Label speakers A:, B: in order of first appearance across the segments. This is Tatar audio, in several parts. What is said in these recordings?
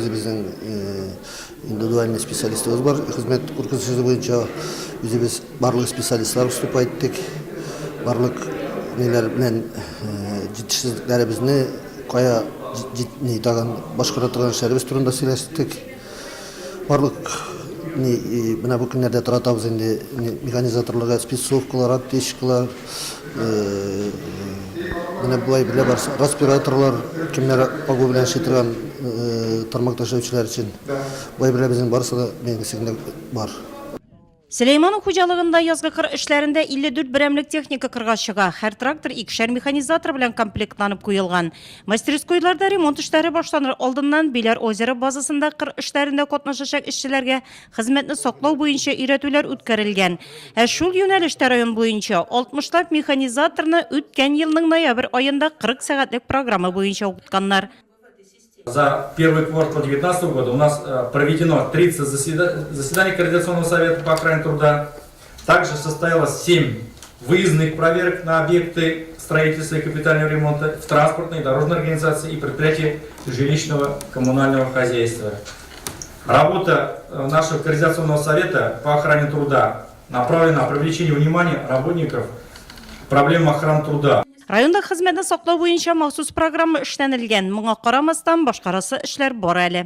A: Біздің индивидуальный специалистіміз бар. Қызмет көрсету бойынша біз барлық специалистлар выступайттық. Барлық нелер білен жетішсіздіктерімізді қая жетнейдаған башқаратырған шәрібіз турында сөйлестік. Барлық мына бұл күндерде тұратабыз енді механизаторларға спецовкалар, аптечкалар, мына бұлай біле бар респираторлар, кімлер пагу білен шетірген тармақташаушылар үшін. Бұлай біле біздің барысы да менгісігінде бар.
B: Сüleymanов хуҗалыгында язгы кыр эшләрендә 54 берәмлек техника кырга чыга. Һәр трактор 2 механизатор белән комплектланып куелган. Мастерскойларда ремонт эшләре башланыр алдыннан Беләр озеро базасында кыр эшләрендә катнашачак эшчеләргә хезмәтне саклау буенча өйрәтүләр үткәрелгән. Шул юнәлештә район буенча 60 механизаторны үткән елның ноябрь аенда 40 сәгатьлек программа буенча укытканнар.
C: За первый квартал 2019 года у нас проведено 30 заседаний Координационного совета по охране труда. Также состоялось 7 выездных проверок на объекты строительства и капитального ремонта в транспортной, дорожной организации и предприятии жилищного коммунального хозяйства. Работа нашего Координационного совета по охране труда направлена на привлечение внимания работников к проблемам охраны труда.
B: Районда хезмәтне саклау буенча махсус программа эшләнелгән. Моңа карамастан башкарасы эшләр бар әле.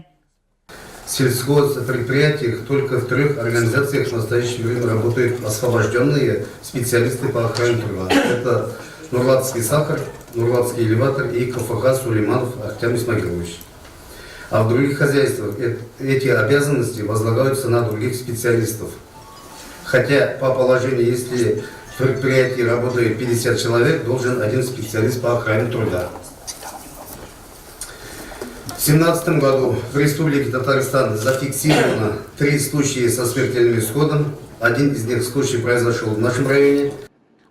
D: В сельхозпредприятиях только в 3 организациях в настоящее время работают освобожденные специалисты по охране труда. Это Нурлатский сахар, Нурлатский элеватор и КФХ Сулейманов Артем Исмагилович. А в других хозяйствах эти обязанности возлагаются на других специалистов. Хотя по положению, если в предприятии работает 50 человек, должен 1 специалист по охране труда. В 2017 году в Республике Татарстан зафиксировано 3 случая со смертельным исходом. Один из них случай произошел в нашем районе.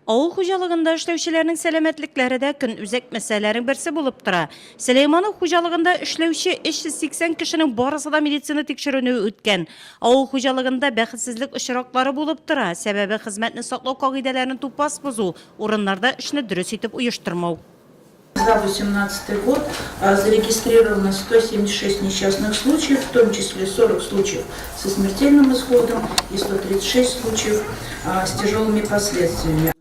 B: Авыл хуҗалыгында эшләүчеләрнең сәламәтлекләре дә көн үзәк мәсьәләләрнең берсе булып тора. Сüleymanов хуҗалыгында эшләүче 380 кешенең барысы да медицина тикшерүне үткән. Авыл хуҗалыгында бәхетсезлек очраклары булып тора. Сәбәбе хезмәтне саклау кагыйдәләрен тупас бозу, урыннарда эшне дөрес итеп оештырмау.
E: За 2018 год зарегистрировано 176 несчастных случаев, в том числе 40 случаев со смертельным исходом и 136 случаев с тяжелыми последствиями.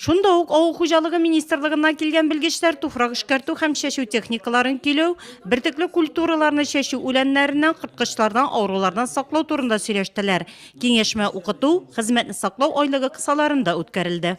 B: Шунда ук авыл хуҗалыгы министрлыгына килгән белгечләр туфрак эшкәртү һәм чәчү техникаларын килү, бертекле культураларны чәчү үләннәреннән, кырткычлардан, авырулардан саклау турында сөйләштеләр. Киңәшмә укыту, хезмәтне саклау айлыгы кысаларында үткәрелде.